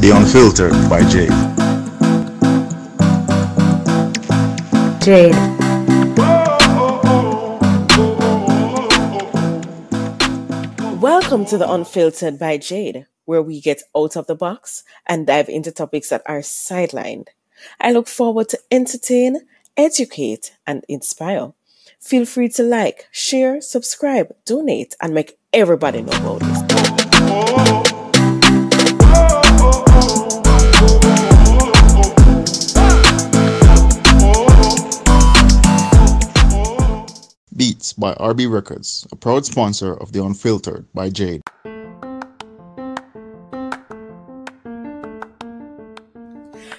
The Unfiltered by Jade. Jade. Welcome to The Unfiltered by Jade, where we get out of the box and dive into topics that are sidelined. I look forward to entertain, educate, and inspire. Feel free to like, share, subscribe, donate, and make everybody know about this. Beats by RB Records, a proud sponsor of The Unfiltered by Jade.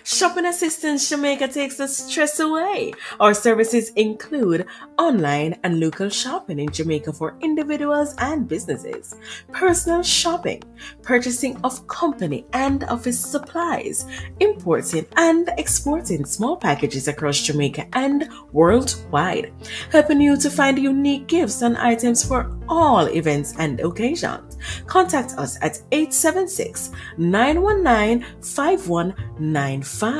Shopping Assistance Jamaica takes the stress away. Our services include online and local shopping in Jamaica for individuals and businesses, personal shopping, purchasing of company and office supplies, importing and exporting small packages across Jamaica and worldwide, helping you to find unique gifts and items for all events and occasions. Contact us at 876-919-5195.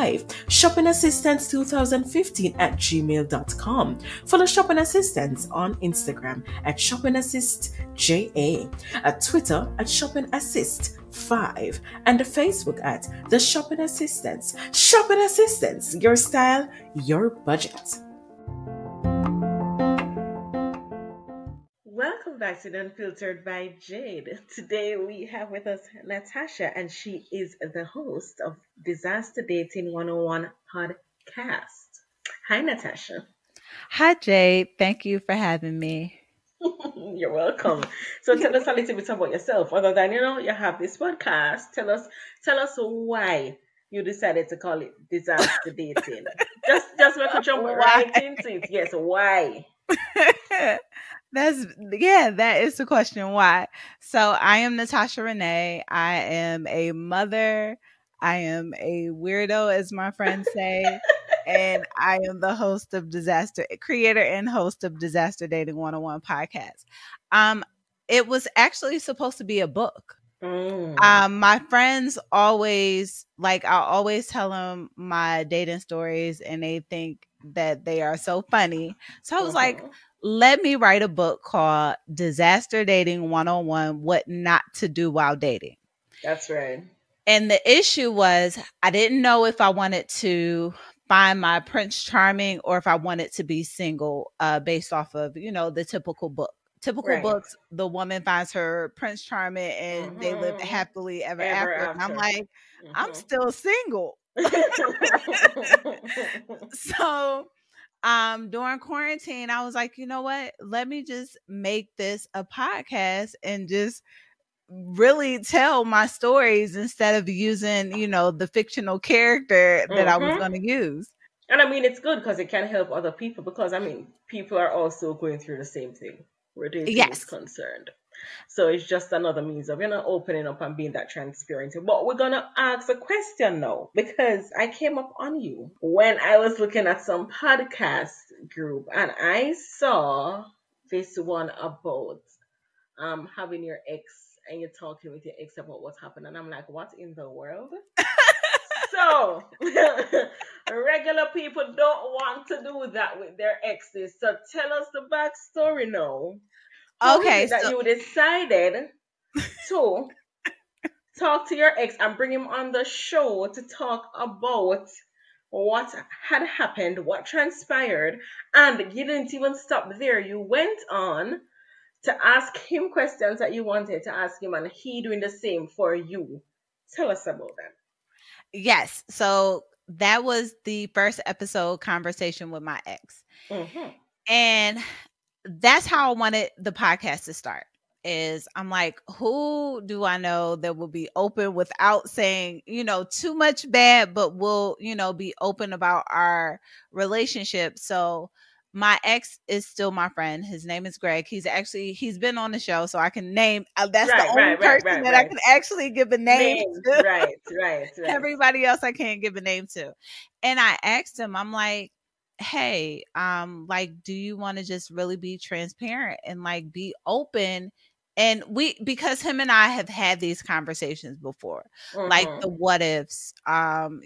Shopping Assistance 2015 at gmail.com. Follow Shopping Assistance on Instagram at Shopping Assist JA, at Twitter at Shopping Assist 5, and Facebook at The Shopping Assistance. Shopping Assistance, your style, your budget. Welcome back to the Unfiltered by Jade. Today we have with us Natasha, and she is the host of Disaster Dating 101 podcast. Hi, Natasha. Hi, Jade. Thank you for having me. You're welcome. So tell us a little bit about yourself. Other than, you have this podcast. Tell us why you decided to call it Disaster Dating. Just make a jump right into it. Yes, why? That is the question. Why? So I am Natasha Renee. I am a mother. I am a weirdo, as my friends say. And I am the creator and host of Disaster Dating 101 podcast. It was actually supposed to be a book. My friends always, I always tell them my dating stories and they think that they are so funny. So I was like, let me write a book called Disaster Dating 101, What Not to Do While Dating. That's right. And the issue was I didn't know if I wanted to find my Prince Charming or if I wanted to be single based off of, the typical book. Typical books, the woman finds her Prince Charming and they live happily ever after. And I'm like, I'm still single. So during quarantine, I was like, you know what? Let me just make this a podcast and just really tell my stories instead of using, the fictional character that I was going to use. And I mean, it's good because it can help other people because, people are also going through the same thing where they is concerned. So it's just another means of, opening up and being that transparent. But we're going to ask a question now because I came up on you when I was looking at some podcast group and I saw this one about having your ex and you're talking with your ex about what's happened. And I'm like, what in the world? So regular people don't want to do that with their exes. So tell us the backstory now. Okay, that you decided to talk to your ex and bring him on the show to talk about what had happened, what transpired, and you didn't even stop there. You went on to ask him questions that you wanted to ask him, and he doing the same for you. Tell us about that. Yes, so that was the first episode, Conversation with My Ex. And that's how I wanted the podcast to start. Is I'm like, who do I know that will be open without saying, too much bad, but will, be open about our relationship. So my ex is still my friend. His name is Greg. He's been on the show, so I can name. That's the only person that I can actually give a name to. Right. Everybody else I can't give a name to. And I asked him, I'm like, hey, do you want to just really be transparent and be open And because him and I have had these conversations before, like Mm-hmm. the what ifs, I'm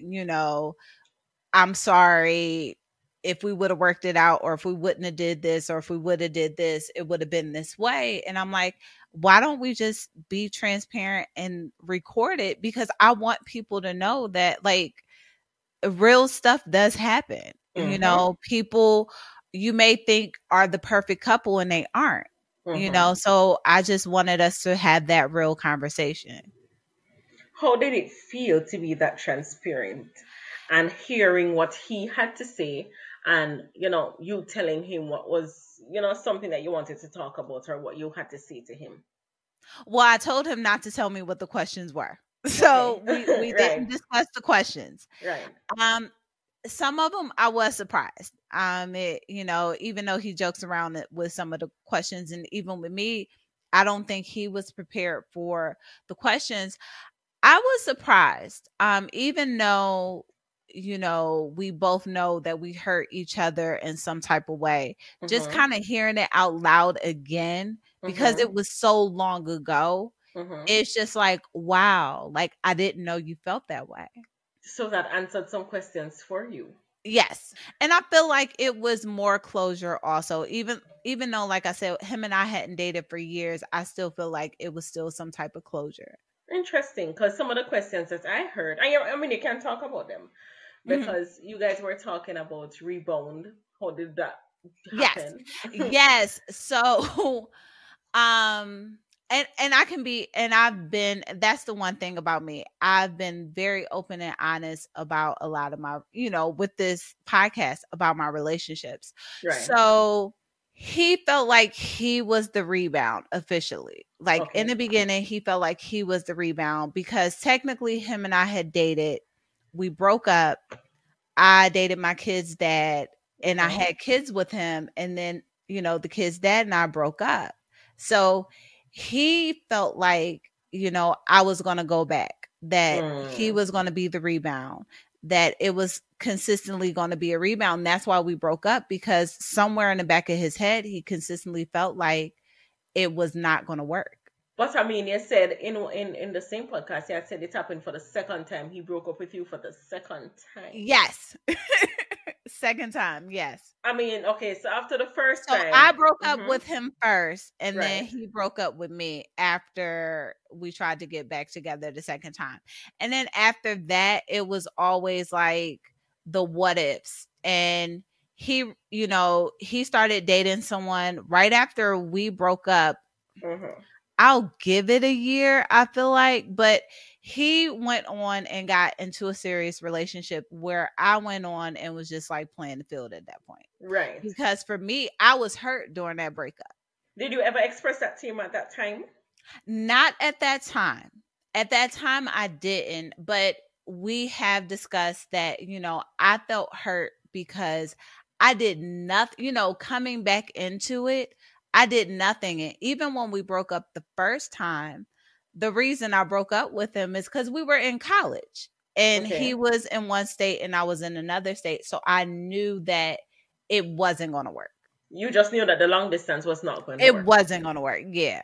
sorry if we would have worked it out, or if we wouldn't have did this, or if we would have did this, it would have been this way. And I'm like, why don't we just be transparent and record it? Because I want people to know that, like, real stuff does happen. Mm-hmm. People you may think are the perfect couple and they aren't. Mm-hmm. So I just wanted us to have that real conversation. How did it feel to be that transparent and hearing what he had to say, and you telling him what was something that you wanted to talk about, or what you had to say to him? Well, I told him not to tell me what the questions were. Okay. So we Right. didn't discuss the questions. Right. Um some of them I was surprised. Even though he jokes around with some of the questions, and even with me, I don't think he was prepared for the questions. I was surprised. Even though, we both know that we hurt each other in some type of way, just Mm-hmm. kind of hearing it out loud again, because Mm-hmm. it was so long ago. Mm-hmm. It's just like, wow, like I didn't know you felt that way. So that answered some questions for you. Yes. And I feel like it was more closure also. Even though, like I said, him and I hadn't dated for years, I still feel like it was still some type of closure. Interesting, because some of the questions that I heard, I mean, you can talk about them, Mhm. because you guys were talking about rebound. How did that Yes. happen? Yes. So um and I can be, and I've been, that's the one thing about me. I've been very open and honest about a lot of my, with this podcast, about my relationships. Right. So he felt like he was the rebound officially. Like in Okay. the beginning, he felt like he was the rebound because technically him and I had dated. We broke up. I dated my kid's dad, and I Mm-hmm. had kids with him, and then, the kid's dad and I broke up. So he felt like, I was going to go back, that he Mm. was going to be the rebound, that it was consistently going to be a rebound. That's why we broke up, because somewhere in the back of his head, he consistently felt like it was not going to work. But I mean, you said in the same podcast, you had said it happened for the second time. He broke up with you for the second time. Yes. Second time, yes. I mean, okay, so after the first So I time, broke up mm-hmm, with him first, and then right. he broke up with me after we tried to get back together the second time. And then after that, it was always like the what ifs. And he started dating someone right after we broke up. Mm-hmm. I'll give it a year, I feel like, but he went on and got into a serious relationship where I went on and was just like playing the field at that point. Right. Because for me, I was hurt during that breakup. Did you ever express that to him at that time? Not at that time. At that time, I didn't, but we have discussed that, I felt hurt because I did nothing, coming back into it, I did nothing. And even when we broke up the first time, the reason I broke up with him is because we were in college and he Okay. was in one state and I was in another state. So I knew that it wasn't going to work. You just knew that the long distance was not going to It work. wasn't going to work. Yeah.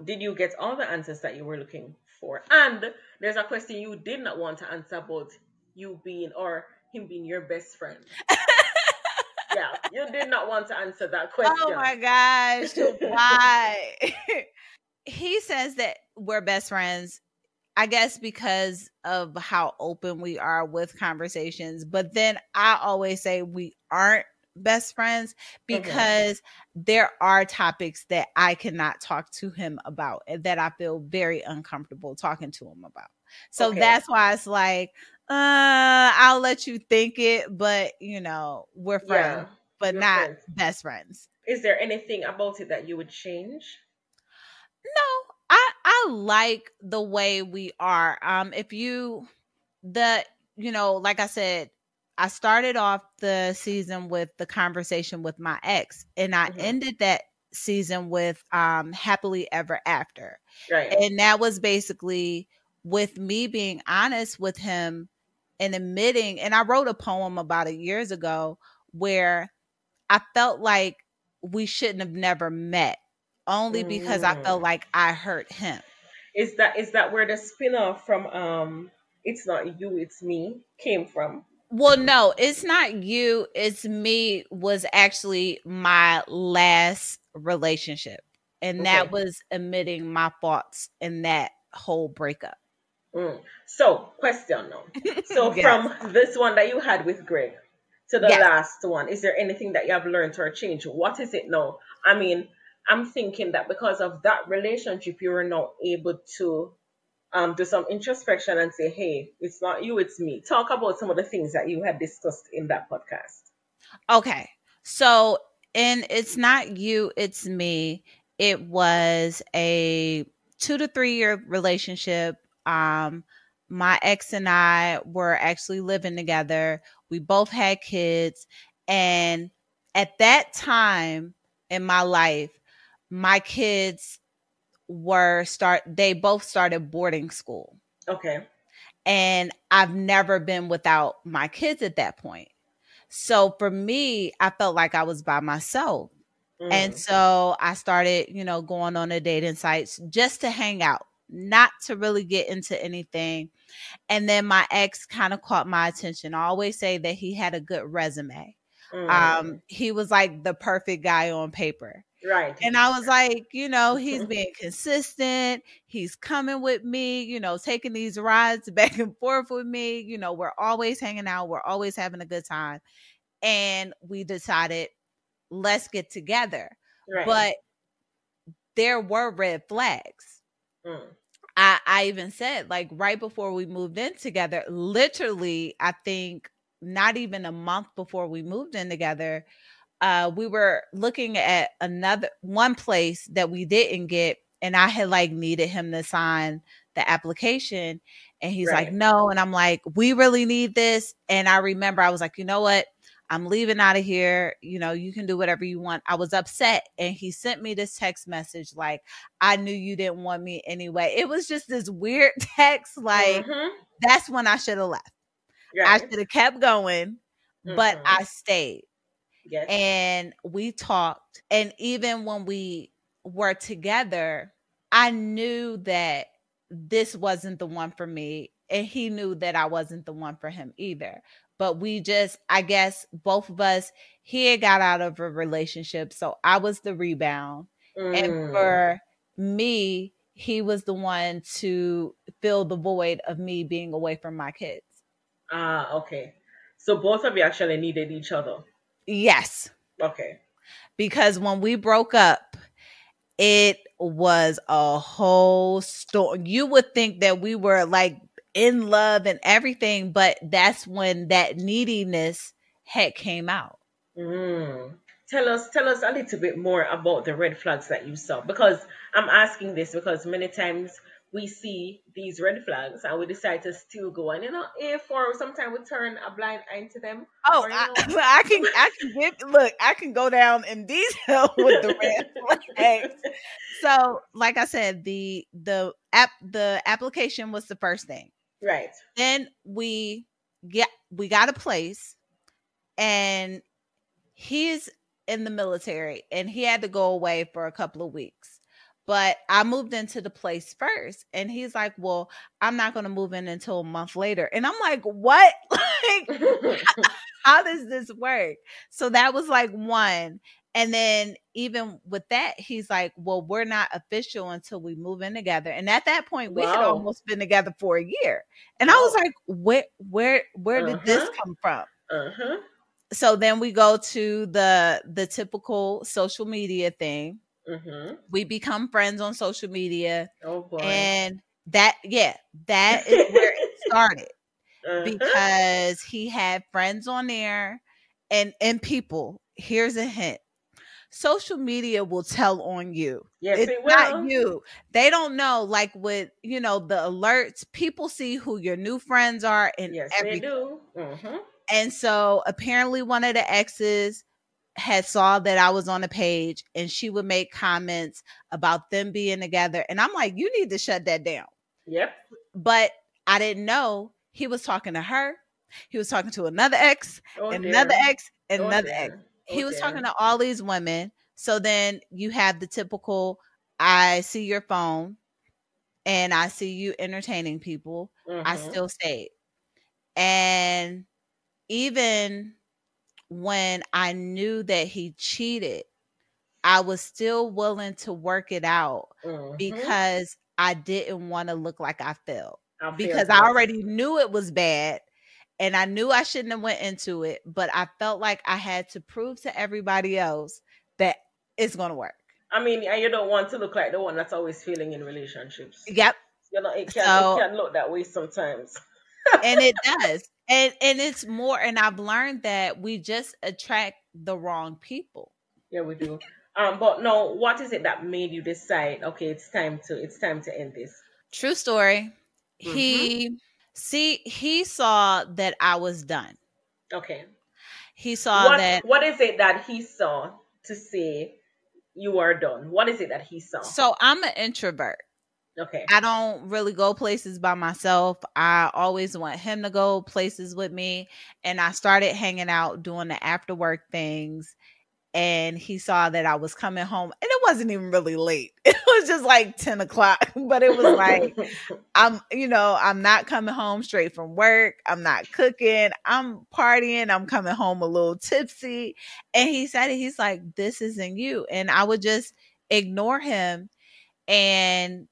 Did you get all the answers that you were looking for? And there's a question you did not want to answer about you being, or him being your best friend. Yeah, you did not want to answer that Oh question. my gosh, why? He says that we're best friends, I guess because of how open we are with conversations. But then I always say we aren't best friends Mm-hmm. because there are topics that I cannot talk to him about and that I feel very uncomfortable talking to him about. So Okay. that's why it's like, I'll let you think it, but we're friends, Yeah, but you're not friends. best friends. Is there anything about it that you would change? No, I like the way we are. If you the like I said, I started off the season with the conversation with my ex, and I Mm-hmm. ended that season with happily ever after. Right. And that was basically with me being honest with him and admitting, and I wrote a poem about it years ago where I felt like we shouldn't have never met only because I felt Mm. like I hurt him. Is that where the spin-off from It's Not You, It's Me came from? Well, no, it's not you, it's me was actually my last relationship. And that Okay. was admitting my thoughts in that whole breakup. Mm. So, question now. So, Yes. from this one that you had with Greg to the Yes. last one, is there anything that you have learned or changed? What is it now? I mean, I'm thinking that because of that relationship, you were now able to do some introspection and say, hey, it's not you, it's me. Talk about some of the things that you had discussed in that podcast. Okay. So, and it's not you, it's me. It was a 2 to 3 year relationship. Um, my ex and I were actually living together. We both had kids. And at that time in my life, my kids they both started boarding school. Okay. And I've never been without my kids at that point. So for me, I felt like I was by myself. And Mm. so I started, going on the dating sites just to hang out, not to really get into anything. And then my ex kind of caught my attention. I always say that he had a good resume. Mm. He was like the perfect guy on paper. Right. And I was like, he's being consistent. He's coming with me, taking these rides back and forth with me. We're always hanging out. We're always having a good time. And we decided, let's get together. Right. But there were red flags. Mm. I even said, like, right before we moved in together, literally, I think not even a month before we moved in together, we were looking at another one place that we didn't get, and I had like needed him to sign the application, and he's like, Right. no, and I'm like, we really need this. And I remember I was like, you know what, I'm leaving out of here, you can do whatever you want. I was upset, and he sent me this text message like, I knew you didn't want me anyway. It was just this weird text, like, Mm-hmm. that's when I should have left. I Right. should have kept going, but Mm-hmm. I stayed. Yes. And we talked. And even when we were together, I knew that this wasn't the one for me. And he knew that I wasn't the one for him either. But we just, I guess, both of us, he had got out of a relationship. So I was the rebound. And Mm. for me, he was the one to fill the void of me being away from my kids. Ah, okay. So both of you actually needed each other. Yes. Okay. Because when we broke up, it was a whole story. You would think that we were like in love and everything, but that's when that neediness had came out. Mm. Tell us a little bit more about the red flags that you saw. Because I'm asking this because many times we see these red flags and we decide to still go. And if or sometimes we turn a blind eye to them, Oh, or I can go down in detail with the red flags. So, like I said, the application was the first thing. right. Then we got a place, and he's in the military, and he had to go away for a couple of weeks. But I moved into the place first, and he's like, well, I'm not going to move in until a month later. And I'm like, what? Like, how does this work? So that was like one. And then even with that, he's like, well, we're not official until we move in together. And at that point, we had Wow. almost been together for a year. And I was Oh. like, where did this Uh-huh. come from? Uh-huh. So then we go to the typical social media thing. Mm-hmm. We become friends on social media, Oh boy. and that is where it started, Uh-huh. because he had friends on there. And people, here's a hint, social media will tell on you. Yes, It's it not will. you. They don't know, like with the alerts, people see who your new friends are and Yes, they everything. do. Mm-hmm. And so apparently one of the exes had saw that I was on the page, and she would make comments about them being together. And I'm like, you need to shut that down. Yep. But I didn't know he was talking to her. He was talking to another ex, Oh and another dear. ex, and Oh another ex. dear. Oh He was talking dear. to all these women. So then you have the typical, I see your phone and I see you entertaining people. I still stayed. And even when I knew that he cheated, I was still willing to work it out because I didn't want to look like I failed. Because I already knew it was bad and I knew I shouldn't have went into it, but I felt like I had to prove to everybody else that it's going to work. I mean, and you don't want to look like the one that's always failing in relationships. Yep. You know, it can look that way sometimes. And it does. And it's more, and I've learned that we just attract the wrong people. Yeah, we do. But no, what is it that made you decide, okay, it's time to end this? True story. He saw that I was done. Okay. He saw that. What is it that he saw to say you are done? What is it that he saw? So I'm an introvert. Okay. I don't really go places by myself. I always want him to go places with me. And I started hanging out, doing the after work things. And he saw that I was coming home. And it wasn't even really late. It was just like 10 o'clock. But it was like, I'm not coming home straight from work. I'm not cooking. I'm partying. I'm coming home a little tipsy. And he said it. He's like, this isn't you. And I would just ignore him. And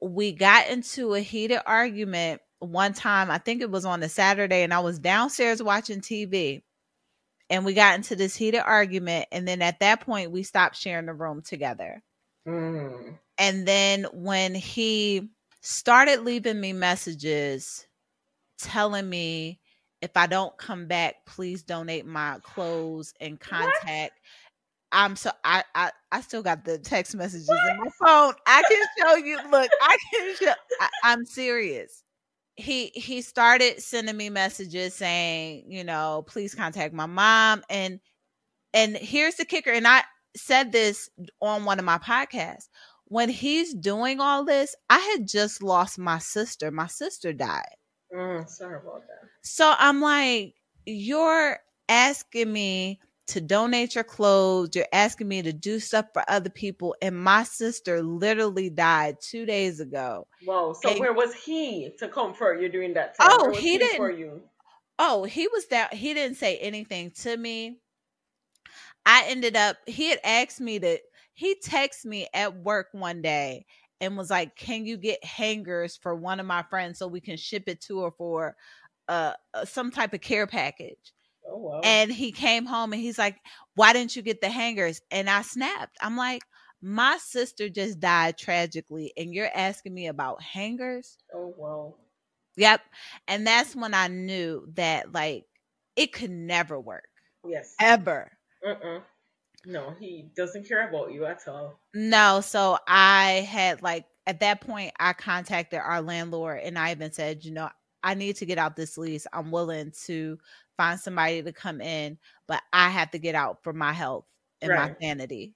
we got into a heated argument one time. I think it was on a Saturday, and I was downstairs watching TV. And we got into this heated argument. And then at that point, we stopped sharing the room together. And then when he started leaving me messages telling me if I don't come back, please donate my clothes and contact. I still got the text messages in my phone. I can show you. Look, I'm serious. He started sending me messages saying, please contact my mom. And here's the kicker. And I said this on one of my podcasts. When he's doing all this, I had just lost my sister. My sister died. Sorry about that. So I'm like, you're asking me to donate your clothes. You're asking me to do stuff for other people. And my sister literally died 2 days ago. Wow. So where was he to comfort you during that time? Oh, he didn't. For you? Oh, he was there. He didn't say anything to me. I ended up, he had asked me he texted me at work one day and was like, can you get hangers for one of my friends so we can ship it to her for some type of care package? Oh, wow. And he came home and he's like, why didn't you get the hangers? And I snapped. I'm like, my sister just died tragically and you're asking me about hangers? Oh, wow. Yep. And that's when I knew that like it could never work. Yes. Ever. No, he doesn't care about you at all. No. So I had at that point, I contacted our landlord and I even said, I need to get out this lease. I'm willing to find somebody to come in, but I have to get out for my health and my sanity.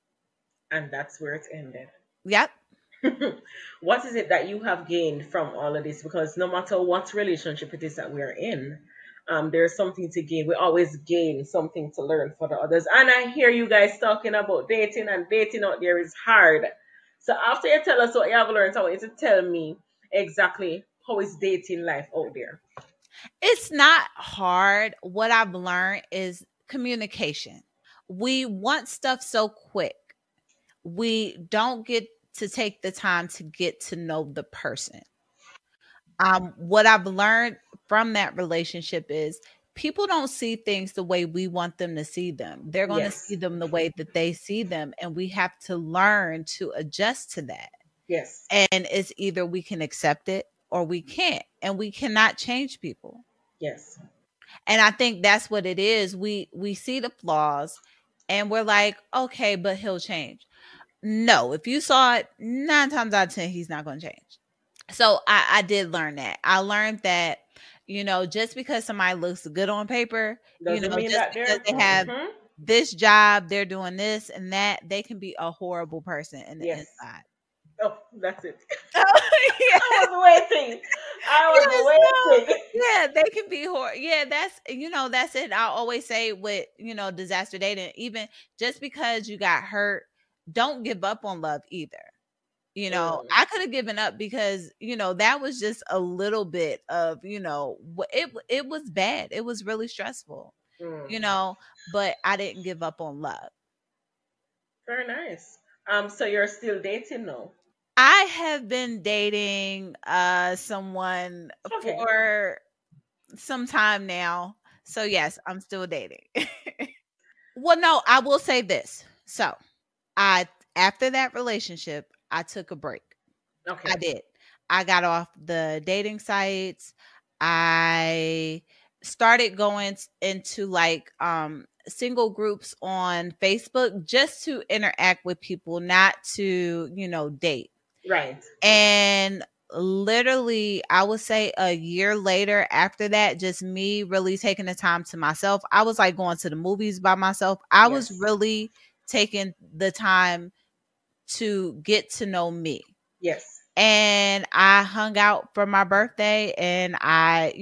And that's where it ended. Yep. What is it that you have gained from all of this? Because no matter what relationship it is that we're in, there's something to gain. We always gain something to learn for the others. And I hear you guys talking about dating, and dating out there is hard. So after you tell us what you have learned, I want you to tell me exactly how is dating life out there. It's not hard. What I've learned is communication. We want stuff so quick. We don't get to take the time to get to know the person. What I've learned from that relationship is people don't see things the way we want them to see them. They're going to see them the way that they see them. And we have to learn to adjust to that. Yes. And it's either we can accept it or we can't. And we cannot change people. Yes. And I think that's what it is. We see the flaws and we're like, okay, but he'll change. No, if you saw it 9 times out of 10, he's not going to change. So I did learn that. I learned that, just because somebody looks good on paper, doesn't mean just that because they have this job, they're doing this and that, they can be a horrible person in the inside. Oh, that's it. Yeah. I was waiting. I Yes, no. was waiting. Yeah, they can be horrible. Yeah, that's it. I always say with, disaster dating, even just because you got hurt, don't give up on love either. Mm, I could have given up because, that was just a little bit of, it was bad. It was really stressful, you mm. know, but I didn't give up on love. Very nice. So you're still dating now? I have been dating someone Okay. for some time now. So yes, I'm still dating. Well, no, I will say this. So, I after that relationship, I took a break. I Okay. did. I got off the dating sites. I started going into like single groups on Facebook just to interact with people, not to, date. Right. And literally, I would say a year later after that, just me really taking the time to myself. I was like going to the movies by myself. I was Yes. really taking the time to get to know me. Yes. And I hung out for my birthday and I,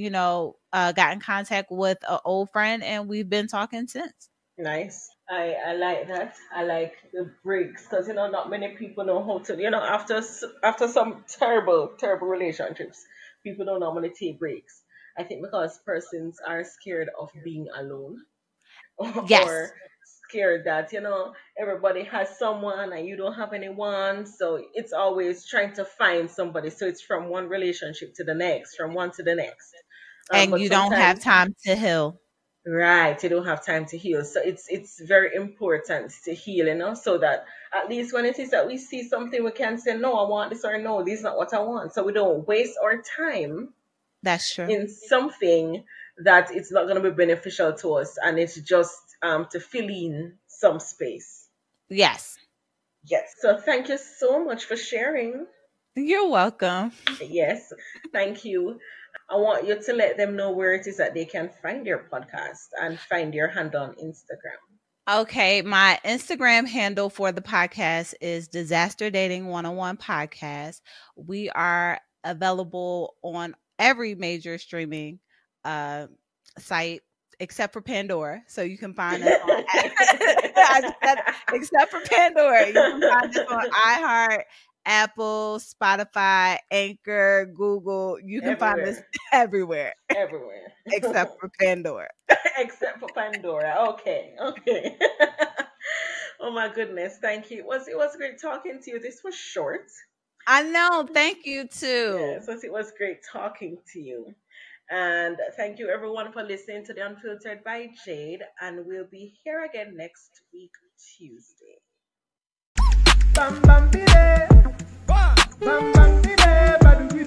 got in contact with an old friend and we've been talking since. Nice. I like that. I like the breaks because not many people know how to after some terrible relationships, people don't normally take breaks. I think because persons are scared of being alone Yes. or scared that everybody has someone and you don't have anyone, so it's always trying to find somebody, so it's from one relationship to the next, from one to the next. And But you don't have sometimes, time to heal. right, you don't have time to heal, so it's very important to heal, so that at least when it is that we see something, we can say no, I want this, or no, this is not what I want, so we don't waste our time That's true. in something that it's not going to be beneficial to us, and it's just to fill in some space. Yes. Yes. So thank you so much for sharing. You're welcome. Yes. Thank you. I want you to let them know where it is that they can find your podcast and find your handle on Instagram. Okay, my Instagram handle for the podcast is Disaster Dating 101 Podcast. We are available on every major streaming uh, site except for Pandora. So you can find us on I just said, except for Pandora. You can find us on iHeart, Apple, Spotify, Anchor, Google. You can find us Everywhere. everywhere Everywhere. except for Pandora. Except for Pandora. Okay. Okay. Oh my goodness. Thank you. It was great talking to you. This was short. I know. Thank you Yeah, too. so it was great talking to you. And thank you everyone for listening to the Unfiltered by Jade. And we'll be here again next week, Tuesday. Bam bam bide, bam bam bide,